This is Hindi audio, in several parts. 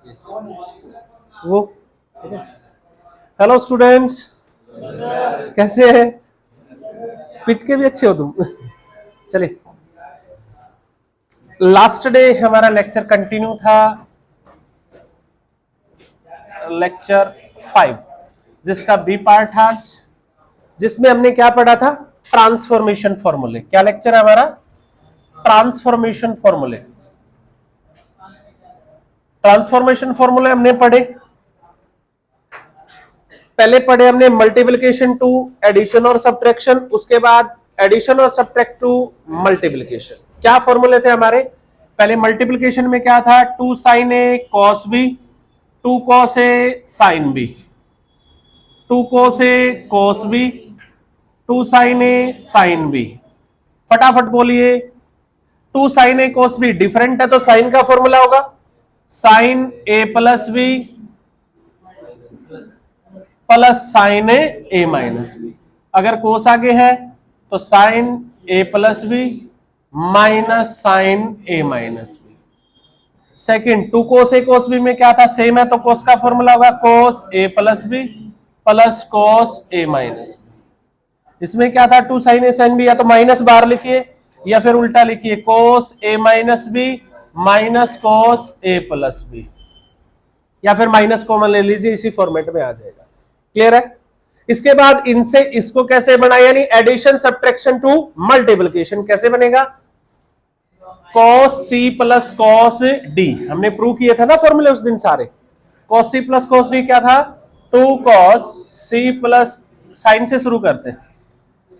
वो हेलो स्टूडेंट्स, कैसे हैं? पिट के भी अच्छे हो तुम। चलिए, लास्ट डे हमारा लेक्चर कंटिन्यू था, लेक्चर 5, जिसका बी पार्ट था, जिसमें हमने क्या पढ़ा था? ट्रांसफॉर्मेशन फॉर्मूले। क्या लेक्चर है हमारा? ट्रांसफॉर्मेशन फॉर्मूले। ट्रांसफॉर्मेशन फॉर्मूले हमने पढ़े। पहले पढ़े हमने मल्टीप्लिकेशन टू एडिशन और सब्ट्रैक्शन, उसके बाद एडिशन और सब्ट्रैक्ट टू मल्टीप्लिकेशन। क्या फॉर्मूले थे हमारे? पहले मल्टीप्लिकेशन में क्या था? 2 sin a cos b, 2 cos a sin b, 2 cos a cos b, 2 sin a sin b। फटाफट बोलिए। 2 sin a cos b different है तो साइन का फॉर्मूला होगा sin a plus b plus sine A minus B. अगर कोस आगे है तो sine A plus B minus sine A minus B. Second, 2 cos A cos B में क्या था? सेम है तो कोस का फॉर्मूला होगा कोस ए plus B plus cos a minus B. इसमें क्या था? 2 साइन ए साइन बी, या तो माइनस बाहर लिखिए या फिर उल्टा लिखिए कोस a minus B minus cos A plus B, या फिर माइनस कॉमन ले लीजिए, इसी फॉर्मेट में आ जाएगा। क्लियर है? इसके बाद इनसे इसको कैसे बना, यानी एडिशन सब्ट्रैक्शन टू मल्टीप्लिकेशन कैसे बनेगा? cos c plus cos d। हमने प्रूव किए थे ना फॉर्मूले उस दिन सारे। cos c plus cos d क्या था? 2 cos c प्लस, साइन से शुरू करते हैं,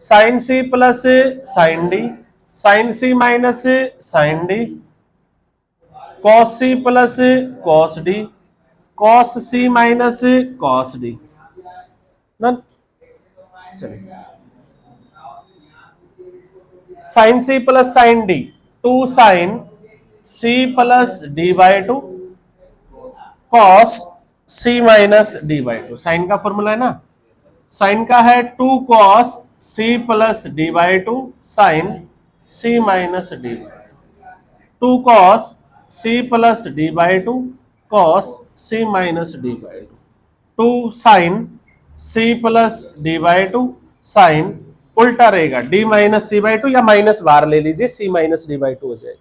sine c plus sine d, sine c minus sine d, cos c plus cos d, cos c minus cos d। चलिए, sine C plus sine D, 2 sine C plus D by 2 cos C minus D by 2। Sine का फॉर्मूला है ना, साइन का है 2 cos C plus D by 2 sine C minus D by 2 cos C plus D by 2 cos C minus D by 2 2 sine C plus D by 2 sine, उल्टा रहेगा डी माइनस सी बाई 2, या माइनस बाहर ले लीजिए, सी माइनस डी बाई 2 हो जाएगा।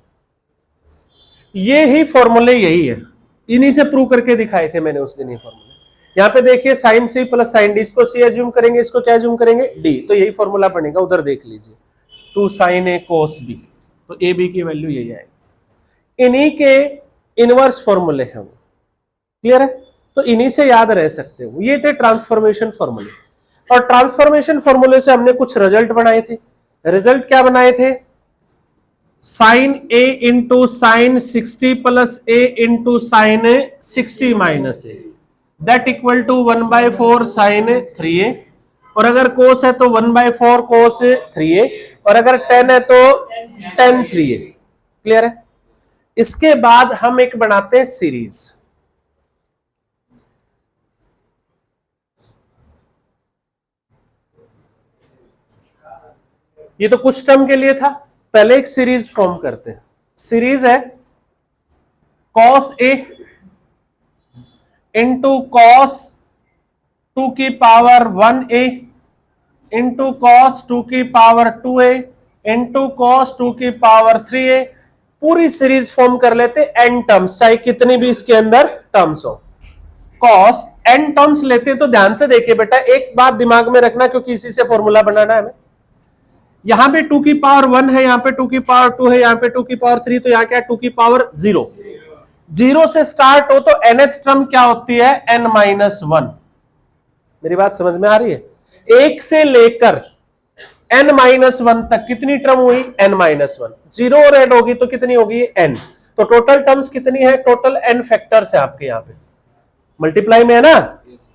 ये ही फॉर्मूले यही है, इन्हीं से प्रूव करके दिखाए थे मैंने उस दिन ये फॉर्मूले। यहां पे देखिए साइन सी प्लस साइन डी, इसको सी एज्यूम करेंगे, इसको क्या एज्यूम करेंगे? डी, तो यही फॉर्मूला बनेगा। उधर देख लीजिए 2 साइन ए कोस बी, तो ए बी की वैल्यू यही आएगी। इन्हीं के इनवर्स फॉर्मूले हैं वो। क्लियर है? तो इन्हीं से याद रह सकते हो। ये थे ट्रांसफॉर्मेशन फॉर्मूले, और ट्रांसफॉर्मेशन फॉर्मूले से हमने कुछ रिजल्ट बनाए थे। रिजल्ट क्या बनाए थे? Sine A into sine 60 plus A into sine 60 minus A, that equal to 1/4 sine 3a, और अगर कोस है तो 1/4 कोस 3a, और अगर टेन है तो टेन 3a। क्लियर है? इसके बाद हम एक बनाते हैं सीरीज। ये तो कुछ टर्म के लिए था, पहले एक सीरीज फॉर्म करते हैं। सीरीज है cos a इंटू cos 2 की पावर 1a इंटू cos 2 की पावर 2a इंटू cos 2 की पावर 3a। पूरी सीरीज फॉर्म कर लेते n टर्म्स, चाहे कितनी भी इसके अंदर टर्म्स हो। cos n टर्म्स लेते तो ध्यान से देखिए बेटा, एक बात दिमाग में रखना, क्योंकि इसी से फॉर्मूला बनाना है हमें। यहां पे 2 की पावर 1 है, यहां पे 2 की पावर 2 है, यहां पे 2 की पावर 3, तो यहां क्या है? 2 की पावर 0। 0 से स्टार्ट हो तो nth टर्म क्या होती है? n minus 1। मेरी बात समझ में आ रही है? 1 से लेकर n माइनस 1 तक कितनी टर्म हुई? n minus 1। 0 और ऐड होगी तो कितनी होगी? n। तो टोटल टर्म्स कितनी है? टोटल n फैक्टर्स है आपके यहाँ पे, मल्टीप्लाई में है ना,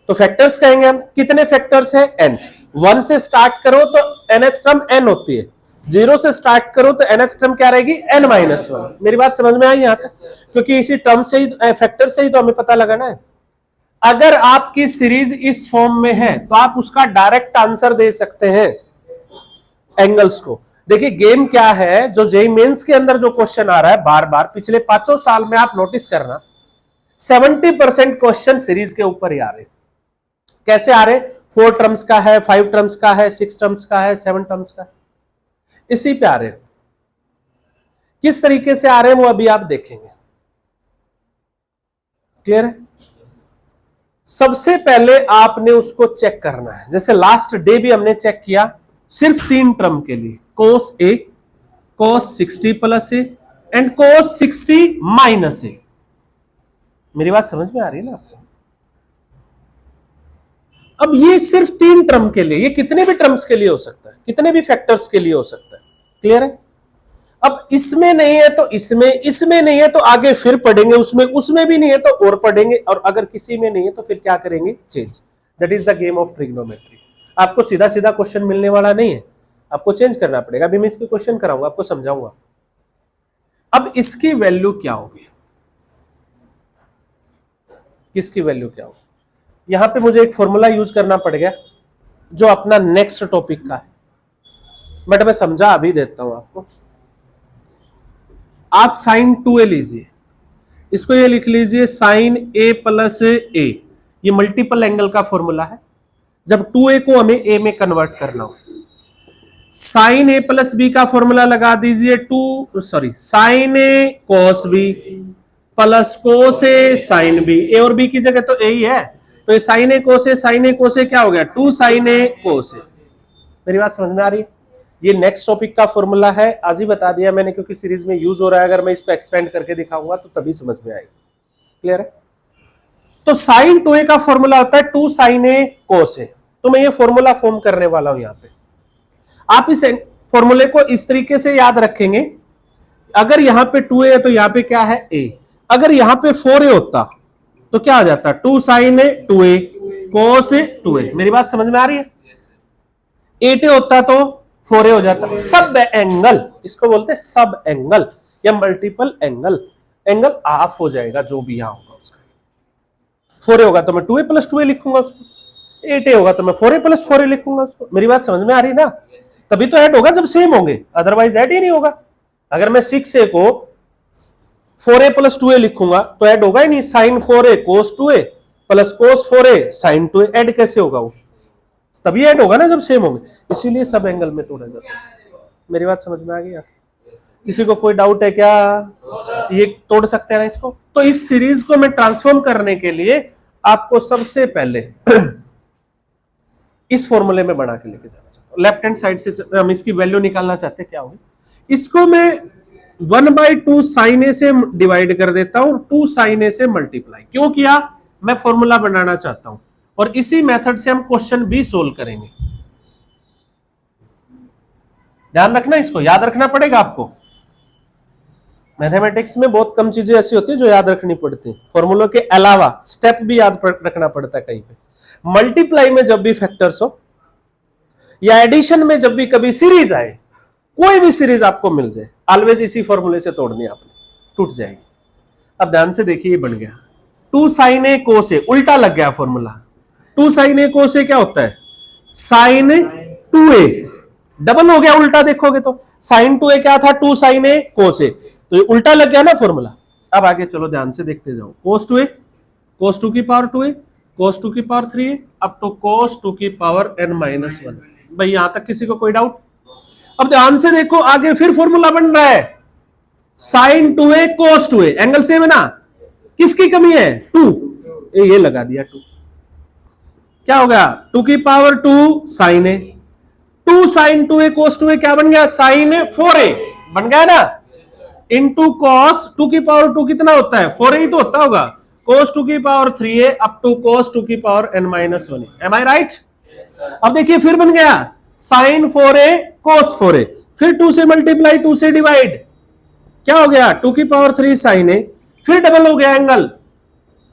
तो फैक्टर्स कहेंगे हम। कितने फैक्टर्स है? n। 1 से स्टार्ट करो तो nth टर्म n होती है, 0 से स्टार्ट करो तो nth टर्म क्या रहेगी? n minus 1। मेरी बात समझ में आई यहाँ तक? क्योंकि इसी टर्म से ही, फैक्टर से ही तो हमें पता लगाना है। अगर आपकी सीरीज इस फॉर्म में है तो आप उसका डायरेक्ट आंसर दे सकते हैं एंगल्स को। देखिए गेम क्या है, जो जेईई मेंस के अंदर जो क्वेश्चन आ रहा है बार बार पिछले 5 साल में, आप नोटिस करना, 70% क्वेश्चन सीरीज के ऊपर ही आ रहे। कैसे आ रहे? 4 टर्म्स का है, 5 टर्म्स का है, 6 टर्म्स का है, 7 टर्म्स का है, इसी पे आ रहे। किस तरीके से आ रहे हैं वो अभी आप देखेंगे। क्लियर है? सबसे पहले आपने उसको चेक करना है। जैसे लास्ट डे भी हमने चेक किया सिर्फ 3 टर्म के लिए, cos A, cos 60 plus a and cos 60 minus a. मेरी बात समझ में आ रही है ना आपको? अब ये सिर्फ 3 टर्म के लिए, ये कितने भी टर्म्स के लिए हो सकता है, कितने भी फैक्टर्स के लिए हो सकता है। क्लियर है? अब इसमें नहीं है तो इसमें नहीं है तो आगे फिर पढ़ेंगे, उसमें भी नहीं है तो और पढ़ेंगे, और अगर किसी में नहीं है तो फिर क्या करेंगे? Change. That is the game of trigonometry. आपको सीधा सीधा क्वेश्चन मिलने वाला नहीं है, आपको चेंज करना पड़ेगा। अभी मैं इसके क्वेश्चन कराऊंगा, आपको समझाऊंगा। अब इसकी वैल्यू क्या होगी, किसकी वैल्यू क्या होगी? यहां पे मुझे एक फॉर्मूला यूज करना पड़ गया जो अपना नेक्स्ट टॉपिक का है, बट मैं समझा अभी देता हूं आपको। आप साइन 2a लीजिए, इसको ये लिख लीजिए साइन a प्लस ए। ये मल्टीपल एंगल का फॉर्मूला है, जब 2a को हमें a में कन्वर्ट करना हो। साइन a प्लस बी का फॉर्मूला लगा दीजिए, sine a cos b plus cos a sine b। a और b की जगह तो a ही है, तो ये साइन a cos a क्या हो गया? 2 साइन a cos a। मेरी बात समझ में आ रही है? ये नेक्स्ट टॉपिक का फॉर्मूला है, आज ही बता दिया मैंने क्योंकि सीरीज में यूज हो रहा है। अगर मैं इसको एक्सपेंड करके दिखाऊंगा तो तभी समझ में आएगा। क्लियर है? तो साइन 2a का फॉर्मूला होता है 2 साइन a cos a। तो मैं ये फॉर्मूला फॉर्म करने वाला हूं यहां पे। आप इस फॉर्मूले को इस तरीके से याद रखेंगे, अगर यहां पे 2a है तो यहां पे क्या है? a। अगर यहां पे 4a होता तो क्या आ जाता? 2 sign a 2a cos a 2a। मेरी बात समझ में आ रही है? 8a होता तो 4a हो जाता। सब एंगल, इसको बोलते हैं सब एंगल या मल्टीपल एंगल। एंगल हाफ हो जाएगा जो भी यहां होगा उसका। 4a होगा तो मैं 2a प्लस 2a लिखूंगा उसको, 8a होगा तो मैं 4a प्लस 4a लिखूंगा उसको। मेरी बात समझ में आ रही ना? तभी तो ऐड होगा जब सेम होंगे, अदरवाइज ऐड ही नहीं होगा। अगर मैं 6a को 4a प्लस 2a लिखूंगा तो ऐड होगा ही नहीं। Sine 4a cos 2a plus cos 4a sine 2a, add कैसे होगा? वो तभी ऐड होगा ना जब सेम होंगे। इसीलिए सब एंगल में तोड़ा जाता है। मेरी बात समझ में आ गई? किसी को कोई डाउट है क्या? ये तोड़ सकते हैं ना इसको? तो इस सीरीज को मैं ट्रांसफॉर्म करने के लिए आपको सबसे पहले इस फॉर्मूले में बना के लेके जाना चाहता हूं। लेफ्ट हैंड साइड से हम इसकी वैल्यू निकालना चाहते हैं, क्या होगी? इसको मैं 1/2 साइन ए से डिवाइड कर देता हूं, 2 साइन ए से मल्टीप्लाई। क्यों किया? मैं फॉर्मूला बनाना चाहता हूं और इसी मेथड से हम क्वेश्चन भी सोल्व करेंगे। ध्यान रखना, इसको याद रखना पड़ेगा आपको। मैथमेटिक्स में बहुत कम चीजें ऐसी होती है जो याद रखनी पड़ती है, फॉर्मूलों के अलावा स्टेप भी याद रखना पड़ता है कहीं पे। मल्टीप्लाई में जब भी फैक्टर्स हो या एडिशन में जब भी कभी सीरीज आए, कोई भी सीरीज आपको मिल जाए, ऑलवेज इसी फॉर्मूले से तोड़नी आपने, टूट जाएगी। अब ध्यान से देखिए, ये बन गया 2 साइन ए cos a, उल्टा लग गया formula. 2 sine A cos a क्या होता है? साइन 2a, डबल हो गया उल्टा। देखोगे तो साइन 2a क्या था? 2 साइन ए cos a, तो ये उल्टा लग गया ना फॉर्मूला। अब आगे चलो ध्यान से देखते जाओ। cos 2a, cos 2 की पावर 2a, cos 2 की पावर 3a, अब तो cos 2 की पावर n-1। भाई यहां तक किसी को कोई डाउट? अब ध्यान से देखो, आगे फिर फॉर्मूला बन रहा है sign 2a cos 2a, angle same है ना? किसकी कमी है? 2। ये लगा दिया 2, क्या हो गया? 2 की पावर 2 साइन ए, 2 साइन 2a cos 2a क्या बन गया? साइन 4a बन गया ना, इनटू cos 2 की पावर 2 कितना होता है? 4a ही तो होता होगा। cos 2 की power 3a up to cos 2 की power n-1। M I right? अब देखिए फिर बन गया साइन 4a cos 4a, फिर 2 से मल्टीप्लाई, 2 से डिवाइड, क्या हो गया? 2 की पावर 3 साइन ए, फिर डबल हो गया एंगल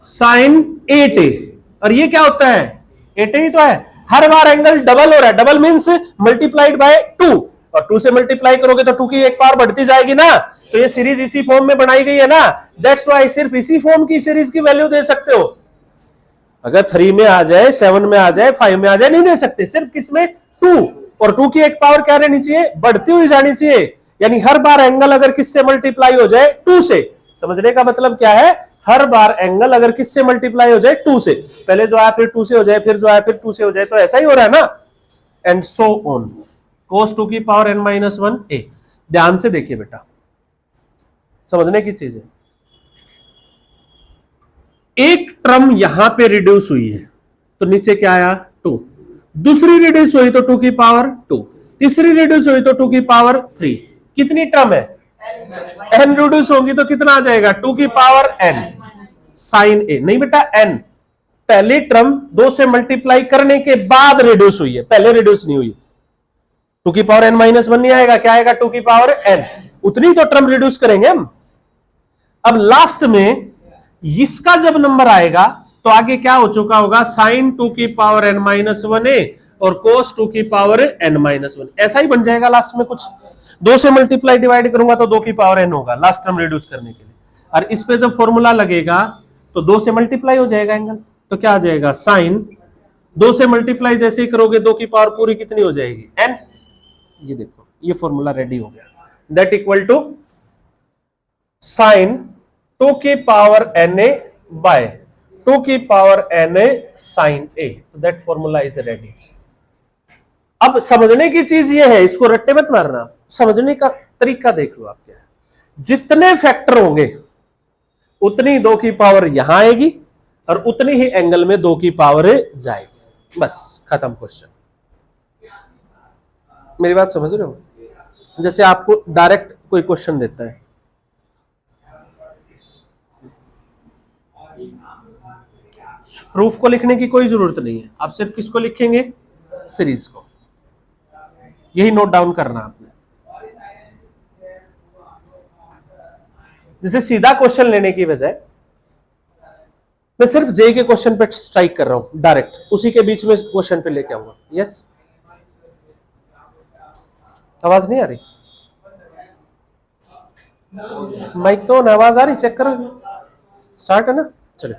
साइन 8a, और ये क्या होता है? 8a ही तो है। हर बार एंगल डबल हो रहा है, डबल मींस मल्टीप्लाइड बाय 2, और 2 से मल्टीप्लाई करोगे तो 2 की एक पावर बढ़ती जाएगी ना। तो ये सीरीज इसी फॉर्म में बनाई गई है ना, दैट्स व्हाई सिर्फ इसी फॉर्म की सीरीज की वैल्यू दे सकते हो। अगर 3 में आ जाए, 7 में आ जाए, 5 में आ जाए, नहीं दे सकते। सिर्फ किसमें? 2, और 2 की एक पावर क्या रहनी चाहिए? बढ़ती हुई जानी चाहिए। यानी हर बार एंगल अगर किससे मल्टीप्लाई हो जाए? 2 से। समझने का मतलब क्या है? हर बार एंगल अगर किससे मल्टीप्लाई हो जाए, 2 से, पहले जो आया फिर 2 से हो जाए, फिर जो आया फिर 2 से हो जाए, तो ऐसा ही हो रहा है ना, एंड सो ऑन, cos 2 की पावर n-1 a। ध्यान से देखिए बेटा, समझने की चीज है, एक टर्म यहां पे रिड्यूस हुई है तो नीचे क्या आया 2, दूसरी रिड्यूस हुई तो 2 की पावर 2, तीसरी रिड्यूस हुई तो 2 की पावर 3। कितनी टर्म है, n रिड्यूस होगी तो कितना आ जाएगा 2 की पावर n साइन a। नहीं बेटा, n पहली टर्म 2 से मल्टीप्लाई करने के बाद रिड्यूस हुई है, पहले रिड्यूस नहीं हुई। 2 की पावर n-1 नहीं आएगा, क्या आएगा 2 की पावर n, उतनी तो टर्म रिड्यूस करेंगे हम। अब लास्ट में इसका जब नंबर आएगा तो आगे क्या हो चुका होगा, साइन 2 की पावर n-1 a और कोस 2 की पावर n-1, ऐसा ही बन जाएगा लास्ट में कुछ। 2 से मल्टीप्लाई डिवाइड करूंगा तो 2 की पावर n होगा लास्ट टर्म रिड्यूस करने के लिए, और इस पे जब फॉर्मूला लगेगा तो 2 से मल्टीप्लाई हो जाएगा एंगल, तो क्या आ जाएगा साइन 2 से मल्टीप्लाई जैसे ही करोगे 2 की पावर पूरी कितनी हो जाएगी n। ये देखो ये फॉर्मूला रेडी हो गया, दैट इक्वल टू साइन 2 की पावर na बाय 2 की power na sine a, that formula is ready. अब समझने की चीज ये है, इसको रट्टे मत मारना, समझने का तरीका देख लो आप क्या है, जितने फैक्टर होंगे उतनी 2 की पावर यहां आएगी और उतनी ही एंगल में 2 की पावर जाएगी, बस खत्म क्वेश्चन। मेरी बात समझ रहे हो, जैसे आपको डायरेक्ट कोई क्वेश्चन देता है, प्रूफ को लिखने की कोई जरूरत नहीं है, आप सिर्फ किसको लिखेंगे, सीरीज को, यही नोट डाउन करना आपने। जैसे सीधा क्वेश्चन लेने की बजाय मैं सिर्फ जे के क्वेश्चन पे स्ट्राइक कर रहा हूं, डायरेक्ट उसी के बीच में क्वेश्चन पे लेके आऊंगा। यस, आवाज नहीं आ रही, माइक तो आवाज आ रही, चेक करो, स्टार्ट है ना। चलिए,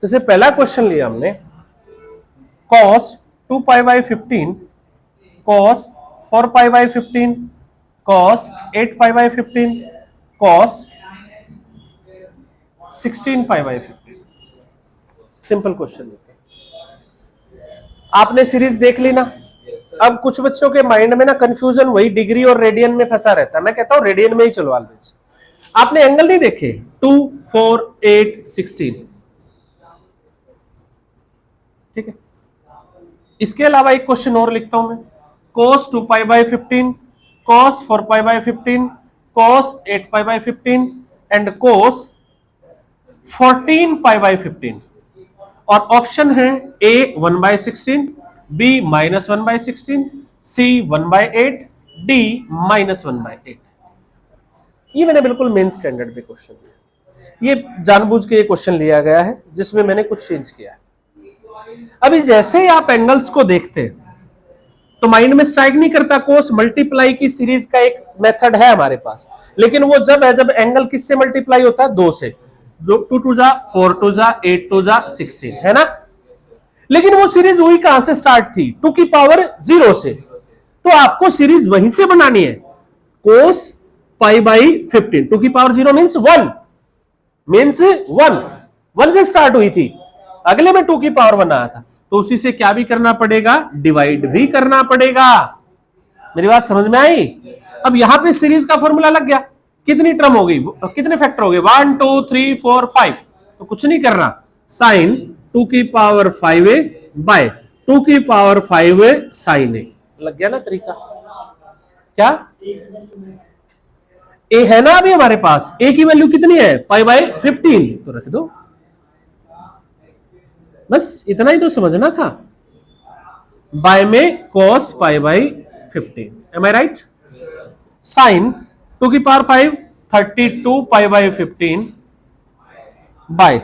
जैसे पहला क्वेश्चन लिया हमने, cos 2 pi by 15, cos 4 pi by 15, cos 8 pi by 15, cos 16 pi by 15। Simple question लेते हैं, आपने सीरीज देख ली ना। अब कुछ बच्चों के माइंड में ना कंफ्यूजन वही डिग्री और रेडियन में फंसा रहता है, मैं कहता हूं रेडियन में ही चलो ऑलवेज। आपने एंगल नहीं देखे 2, 4, 8, 16, ठीक है। इसके अलावा एक क्वेश्चन और लिखता हूं मैं, cos 2 pi by 15, cos 4 pi by 15, cos 8 pi by 15 and cos 14 pi by 15, और ऑप्शन है A 1/16, B -1/16, C 1/8, D -1/8। ये मैंने बिल्कुल मेन स्टैंडर्ड पे क्वेश्चन लिया, ये जानबूझ के ये क्वेश्चन लिया गया है जिसमें मैंने कुछ चेंज किया है। अभी जैसे ही आप एंगल्स को देखते हैं तो माइंड में स्ट्राइक नहीं करता, कोस मल्टीप्लाई की सीरीज का एक मेथड है हमारे पास, लेकिन वो जब है जब एंगल किससे मल्टीप्लाई होता है, 2 से, 2 2 जा 4 2 जा 8 2 जा 16, है ना। लेकिन वो सीरीज हुई कहां से स्टार्ट थी, 2 की पावर 0 से, तो आपको सीरीज वहीं से बनानी है, कोस पाई बाई 15, 2 की पावर 0 मीन्स 1, मीन्स 1 से स्टार्ट हुई थी, अगले में 2 की पावर 1 आया था, तो उसी से क्या भी करना पड़ेगा, डिवाइड भी करना पड़ेगा। मेरी बात समझ में आई। अब यहां पे सीरीज का फॉर्मूला लग गया, कितनी टर्म हो गई, कितने फैक्टर हो गए, 1 2 3 4 5, तो कुछ नहीं करना, साइन 2 की पावर 5a बाय 2 की पावर 5a साइन a, लग गया ना तरीका। क्या a है ना अभी हमारे पास, a की वैल्यू कितनी है, पाई बाय 15, तो रख दो, बस इतना ही तो समझना था। बाय में cos pi by 15, am I right. Sine 2 की पावर 5 32 पाई बाई 15 बाय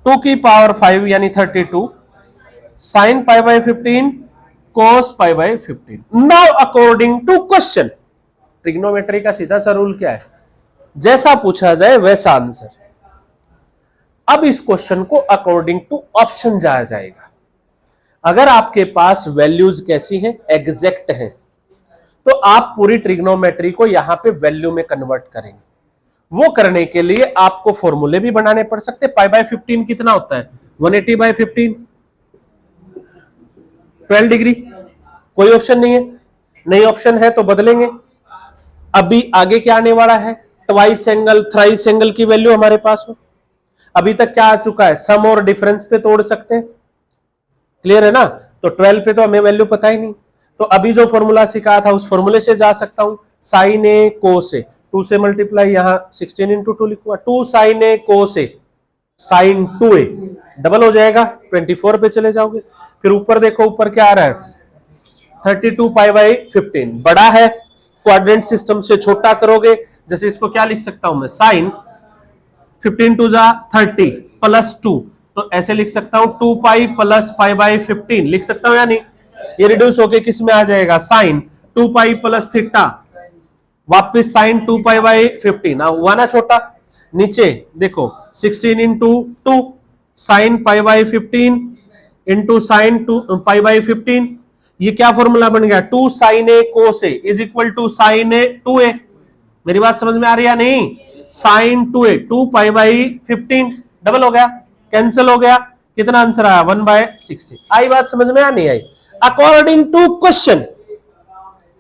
2 की पावर 5 यानी 32 sine pi by 15 cos pi by 15। Now according to question, trigonometry का सीधा सा रूल क्या है, जैसा पूछा जाए वैसा आंसर। अब इस क्वेश्चन को अकॉर्डिंग टू ऑप्शन जाया जाएगा। अगर आपके पास वैल्यूज कैसी हैं, एग्जैक्ट हैं, तो आप पूरी ट्रिग्नोमेट्री को यहां पे वैल्यू में कन्वर्ट करेंगे। वो करने के लिए आपको फॉर्मूले भी बनाने पड़ सकते। पाई बाय 15 कितना होता है? 180 बाय 15, 12 डिग्री। कोई ऑप्शन नहीं है, नहीं ऑप्शन है तो बदलेंगे। अभी आगे क्या आने वाला है? ट्वाइस एंगल, थ्राइस एंगल की वैल्यू हमारे पास हो। अभी तक क्या आ चुका है? सम और डिफरेंस पे तोड़ सकते हैं, क्लियर है ना? तो 12 पे तो हमें वैल्यू पता ही नहीं, तो अभी जो फॉर्मूला सिखाया था उस फॉर्मूले से जा सकता हूं। साइन ए कोस ए, 2 से मल्टीप्लाई, यहां 16 इंटू 2 लिखूंगा, 2 sine A cos A, sign 2a double हो जाएगा, 24 पे चले जाओगे। फिर ऊपर देखो, ऊपर क्या आ रहा है? 32 पाई बाई 15 बड़ा है, क्वाड्रेंट सिस्टम से छोटा करोगे। जैसे इसको क्या लिख सकता हूं मैं? साइन 15 टू जा 30 प्लस 2, तो ऐसे लिख सकता हूं 2 पाई प्लस पाई बाई 15 लिख सकता हूं या नहीं? ये रिड्यूस होके किस में आ जाएगा? साइन 2 पाई प्लस थीटा, वापिस साइन 2 पाई बाई 15 हुआ ना छोटा। नीचे देखो 16 into 2 sine pi by 15 into sine 2 pi by 15, ये क्या फॉर्मूला बन गया? 2 sine A cos A is equal to sine A 2a। मेरी बात समझ में आ रही है नहीं? Sign 2a, 2 pi by 15 double हो गया, कैंसिल हो गया, कितना आंसर आया? 1/60। आई बात समझ में? आ नहीं आई? अकॉर्डिंग टू क्वेश्चन,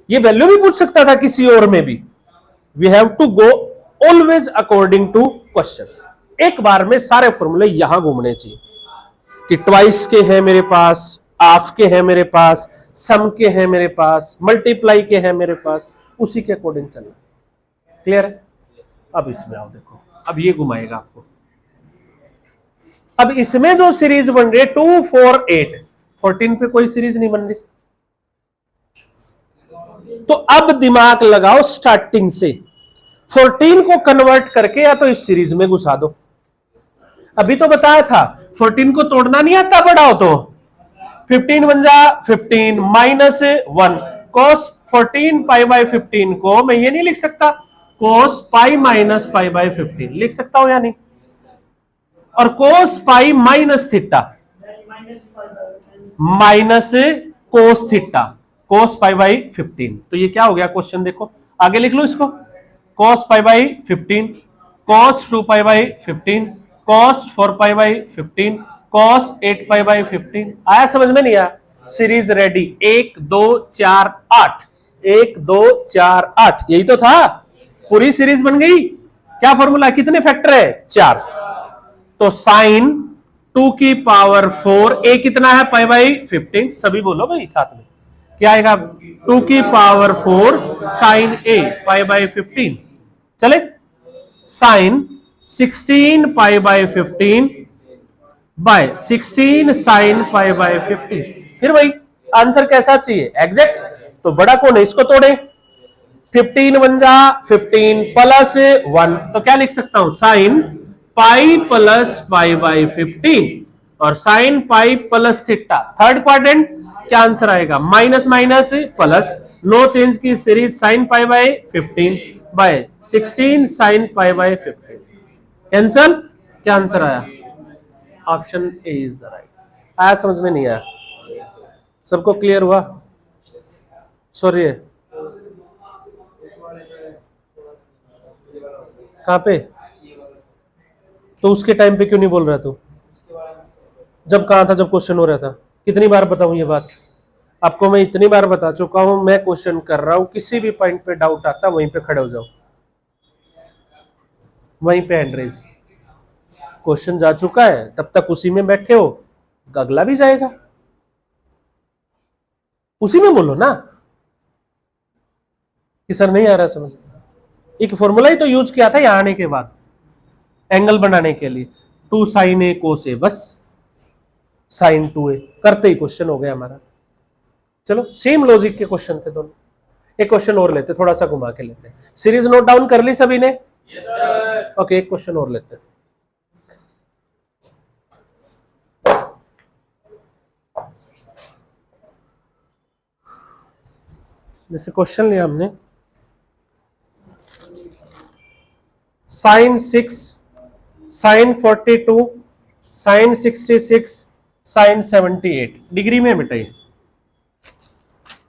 ये वैल्यू भी पूछ सकता था किसी और में भी। We have to go always according to question. एक बार में सारे फॉर्मूले यहां घूमने चाहिए कि ट्वाइस के हैं मेरे पास, हाफ के हैं मेरे पास, सम के हैं मेरे पास, मल्टीप्लाई के हैं मेरे पास, उसी के अकॉर्डिंग चलना। क्लियर है? अब इसमें आओ, देखो अब ये घुमाएगा आपको। अब इसमें जो सीरीज बन रही है 2 4 8, 14 पे कोई सीरीज नहीं बन रही, तो अब दिमाग लगाओ स्टार्टिंग से। 14 को कन्वर्ट करके या तो इस सीरीज में घुसा दो। अभी तो बताया था 14 को तोड़ना नहीं आता, बड़ा हो तो 15 बन जा 15 माइनस 1 cos 14 पाई बाई 15 को मैं ये नहीं लिख सकता, cos pi minus pi by 15 लिख सकता हूं या नहीं? और cos pi minus theta minus cos theta, cos pi by 15, तो ये क्या हो गया क्वेश्चन? देखो आगे लिख लो इसको, cos pi by 15, cos 2 pi by 15, cos 4 pi by 15, cos 8 pi by 15। आया समझ में? नहीं आया? Series ready. 1 2 4 8, 1 2 4 8, यही तो था, पूरी सीरीज बन गई। क्या फॉर्मूला? कितने फैक्टर है? 4। तो साइन 2 की पावर 4, ए कितना है? पाई बाई 15, सभी बोलो भाई साथ में, क्या आएगा? 2 की power 4 sine A pi by 15 चले, sine 16 pi by 15 by 16 sine pi by 15। फिर वही आंसर कैसा चाहिए? एग्जैक्ट। तो बड़ा कौन है? इसको तोड़े, 15 बन जा 15 प्लस 1, तो क्या लिख सकता हूं? Sine pi plus pi by 15 और sine pi plus theta. Third quadrant क्या आंसर आएगा? Minus minus plus, no change की series, sine pi by 15 by 16 sine pi by 15 cancel. क्या आंसर आया? Option a is the right. आया समझ में? नहीं आया? सबको क्लियर हुआ? सॉरी कहां पे? तो उसके टाइम पे क्यों नहीं बोल रहा तू? जब कहा था, जब क्वेश्चन हो रहा था? कितनी बार बताऊं ये बात आपको? मैं इतनी बार बता चुका हूं, मैं क्वेश्चन कर रहा हूं, किसी भी पॉइंट पे डाउट आता वहीं पे खड़े हो जाओ, वहीं पे हैंड रेज। क्वेश्चन जा चुका है तब तक उसी में बैठे हो, अगला भी जाएगा, उसी में बोलो ना कि सर नहीं आ रहा समझ। एक फॉर्मूला ही तो यूज किया था यहां आने के बाद एंगल बनाने के लिए, 2 साइन ए कोस ए, बस साइन 2a करते ही क्वेश्चन हो गया हमारा। चलो सेम लॉजिक के क्वेश्चन थे दोनों। एक क्वेश्चन और लेते, थोड़ा सा घुमा के लेते। सीरीज नोट डाउन कर ली सभी ने? ओके, एक क्वेश्चन और लेते। जैसे क्वेश्चन लिया हमने, sine 6, sine 42, sine 66, sine 78 degree में बेटा। ये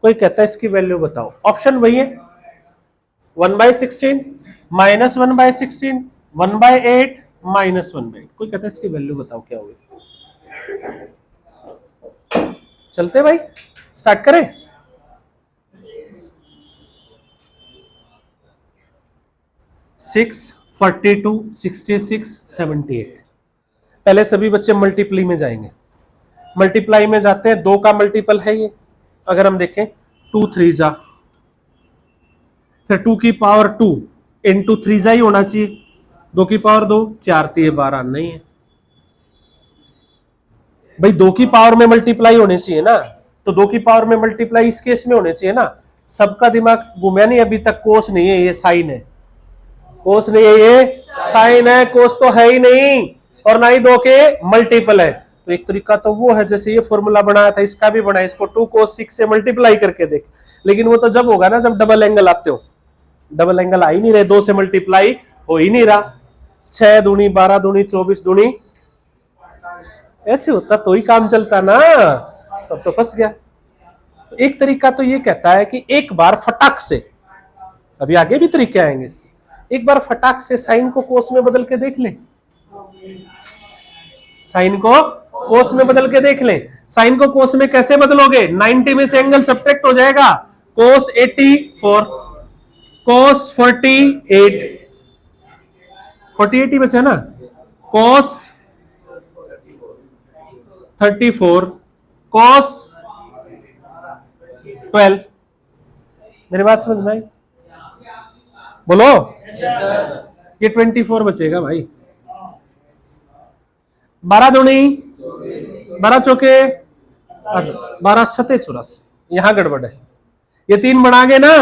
कोई कहता है इसकी वैल्यू बताओ, ऑप्शन वही है 1/16, -1/16, 1/8, -1/8। कोई कहता है इसकी वैल्यू बताओ क्या होगी। चलते भाई, स्टार्ट करें। 6, 42, 66, 78। पहले सभी बच्चे मल्टीप्लाई में जाएंगे। मल्टीप्लाई में जाते हैं, 2 का मल्टीपल है ये। अगर हम देखें 2 3 जा, फिर 2 की पावर 2 इंटू 3 जा ही होना चाहिए। 2 की पावर 2, 4 3 12 नहीं है भाई। 2 की पावर में मल्टीप्लाई होने चाहिए ना, तो 2 की पावर में मल्टीप्लाई इस केस में होने चाहिए ना। सबका दिमाग घूमया नहीं अभी तक। कोस नहीं है ये, साइन है। कोस नहीं है ये, साइन है। कोस तो है ही नहीं, और ना ही 2 के मल्टीपल है। तो एक तरीका तो वो है, जैसे ये फॉर्मूला बनाया था, इसका भी बनाया। इसको 2 cos 6 से मल्टीप्लाई करके देख। लेकिन वो तो जब होगा ना जब डबल एंगल आते हो। डबल एंगल आ ही नहीं रहे, 2 से मल्टीप्लाई हो ही नहीं रहा। 6 दूनी 12 दूनी 24 दूनी, ऐसे होता तो ही काम चलता ना, तब तो फंस गया। एक तरीका तो ये कहता है कि एक बार फटाक से, अभी आगे भी तरीके आएंगे इसके, एक बार फटाक से साइन को कोस में बदल के देख ले। साइन को कोस में बदल के देख ले। साइन को कोस में कैसे बदलोगे? 90 में से एंगल सब्ट्रैक्ट हो जाएगा। कोस 84, कोस 48, 48 ही बचा ना। कोस 34, कोस 12। मेरी बात समझ में आई? बोलो। ये 24 बचेगा भाई। 12 दूनी 12 चौके 12 सते 84। यहां गड़बड़ है, ये 3 बढ़ा ना।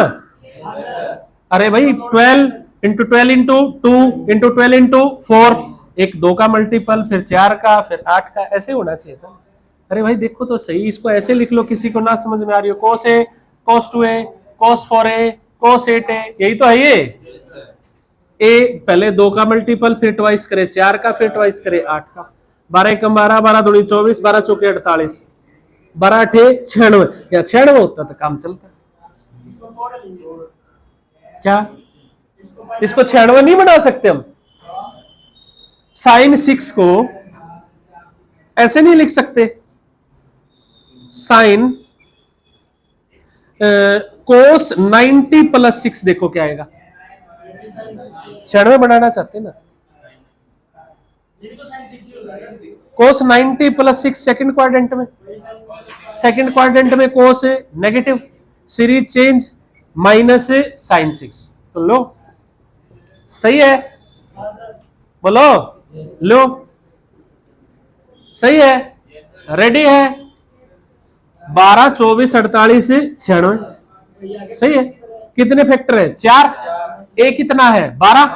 अरे भाई 12 इंटू 12 इंटू 2 इंटू 12 इंटू 4, एक 2 का मल्टीपल, फिर 4 का, फिर 8 का, ऐसे होना चाहिए था। अरे भाई देखो तो सही, इसको ऐसे लिख लो। किसी को ना समझ में आ रही हो, कोस ए, कोस 2 ए, कोस 4 ए, कोस 8 ए, यही तो है ये। ए पहले 2 का मल्टीपल, फिर ट्वाइस करे 4 का, फिर ट्वाइस करे 8 का। 12 एकम 12, 12 दूनी 24, 12 चौके 48, 12 अठे 96। या 96 होता तो काम चलता। क्या इसको 96 नहीं बना सकते हम? साइन 6 को ऐसे नहीं लिख सकते। साइन कोस 90 प्लस 6 देखो क्या आएगा। 96 बनाना चाहते ना। कोस 90 प्लस 6 सेकंड क्वाड्रेंट में, सेकंड क्वाड्रेंट में cos negative, series change, minus sine 6। तो लो सही है, बोलो लो सही है, रेडी है। 12 24 48 96 सही है। कितने फैक्टर है? 4। ए कितना है? 12।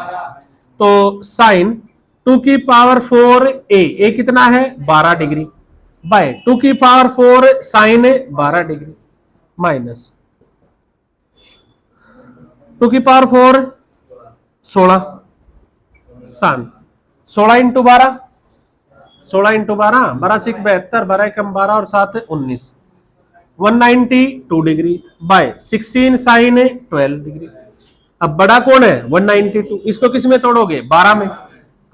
तो साइन 2 की पावर 4 ए कितना है? 12 डिग्री, बाय 2 की पावर 4 साइन 12 डिग्री, माइनस 2 की पावर 4 16 सान 16 इंटू 12, 16 इंटू 12, 12 6 72, 12 एकम 12 और 7 19, 192 डिग्री, बाय 16 साइन 12 डिग्री। अब बड़ा कौन है? 192। इसको किस में तोड़ोगे? 12 में।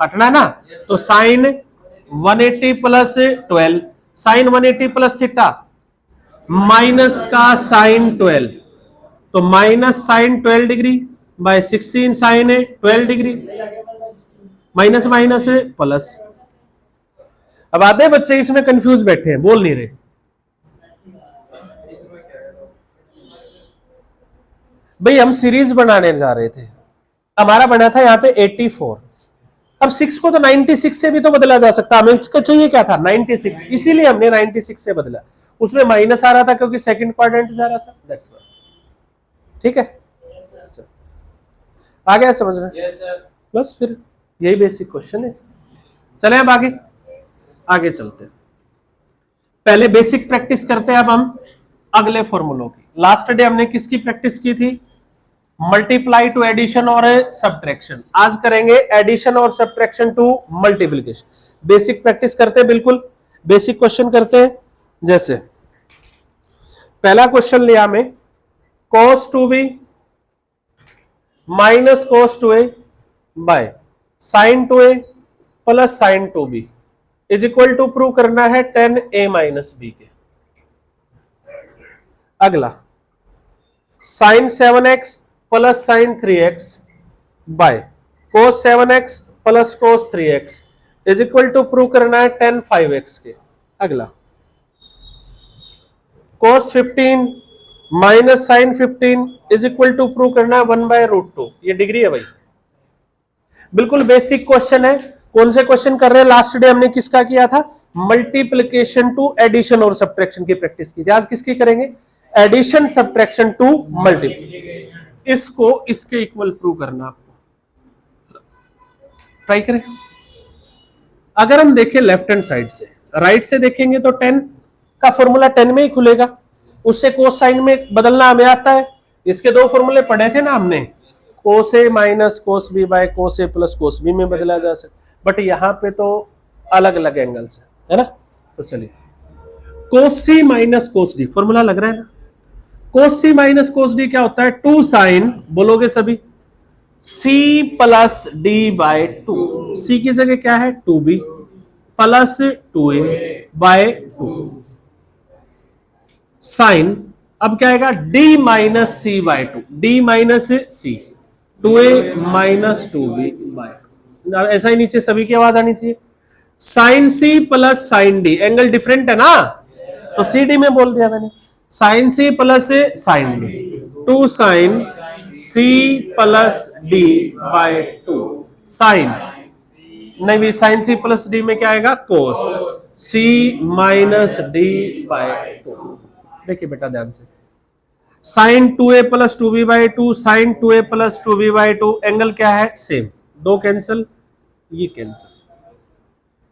काटना है ना, तो sine 180 plus 12, sine 180 plus theta, minus का साइन 12, तो minus sine 12 degree by 16 sine 12 degree, minus minus plus. अब आधे बच्चे इसमें कंफ्यूज बैठे हैं, बोल नहीं रहे। भाई हम सीरीज बनाने जा रहे थे, हमारा बना था यहाँ पे 84। अब 6 को तो 96 से भी तो बदला जा सकता। हमें इसका चाहिए क्या था? 96, इसीलिए हमने 96 से बदला। उसमें माइनस आ रहा था क्योंकि सेकंड क्वाड्रेंट जा रहा था, दैट्स व्हाई। ठीक है, आ गया समझ में? बस फिर यही बेसिक क्वेश्चन है। चले अब आगे, आगे चलते हैं। पहले बेसिक प्रैक्टिस करते हैं अब हम अगले फॉर्मूलों की। लास्ट डे हमने किसकी प्रैक्टिस की थी? मल्टीप्लाई टू एडिशन और सब्ट्रैक्शन। आज करेंगे एडिशन और subtraction to multiplication. Basic practice करते हैं, बिल्कुल बेसिक क्वेश्चन करते हैं। जैसे पहला क्वेश्चन लिया हमें, cos 2b minus cos two A by sine two A plus sine two B is equal to prove करना है टेन ए माइनस बी के। अगला sine 7x plus sine 3x by cos 7x plus cos 3x is equal to prove करना है टेन 5x के। अगला cos 15 minus sine 15 is equal to prove करना है 1/√2। ये डिग्री है भाई, बिल्कुल बेसिक क्वेश्चन है। कौन से क्वेश्चन कर रहे हैं? लास्ट डे हमने किसका किया था? मल्टीप्लिकेशन टू एडिशन और सब्ट्रैक्शन की प्रैक्टिस की थी। आज किसकी करेंगे? Addition subtraction to multiplication. इसको इसके इक्वल प्रूव करना आपको, ट्राई करें। अगर हम देखें लेफ्ट हैंड साइड से, राइट से देखेंगे तो 10 का फॉर्मूला 10 में ही खुलेगा, उससे कोस साइन में बदलना हमें आता है। इसके दो फॉर्मूले पढ़े थे ना हमने, cos a minus cos b by cos A plus cos B में बदला जा सकता, बट यहां पे तो अलग अलग एंगल्स है ना। तो चलिए कोस सी माइनस कोस डी, फॉर्मूला लग रहा है ना। कोस सी माइनस कोस डी क्या होता है? 2 साइन, बोलोगे सभी, सी प्लस डी बाय 2। सी की जगह क्या है? 2b plus 2a bye 2 sign, अब क्या आएगा? d minus C by 2, d minus C, 2a minus 2b by 2। ऐसा ही नीचे सभी की आवाज आनी चाहिए। साइन सी plus sine D, angle different है ना, तो सी डी में बोल दिया मैंने। Sine C plus sine D, 2 sine C plus D by 2 sine, नहीं भी साइन सी प्लस डी में क्या आएगा? Cos C minus D by 2। देखिए बेटा ध्यान से, sine 2a plus 2b by 2 sine 2a plus 2b by 2, angle क्या है? सेम, दो कैंसिल, ये कैंसिल।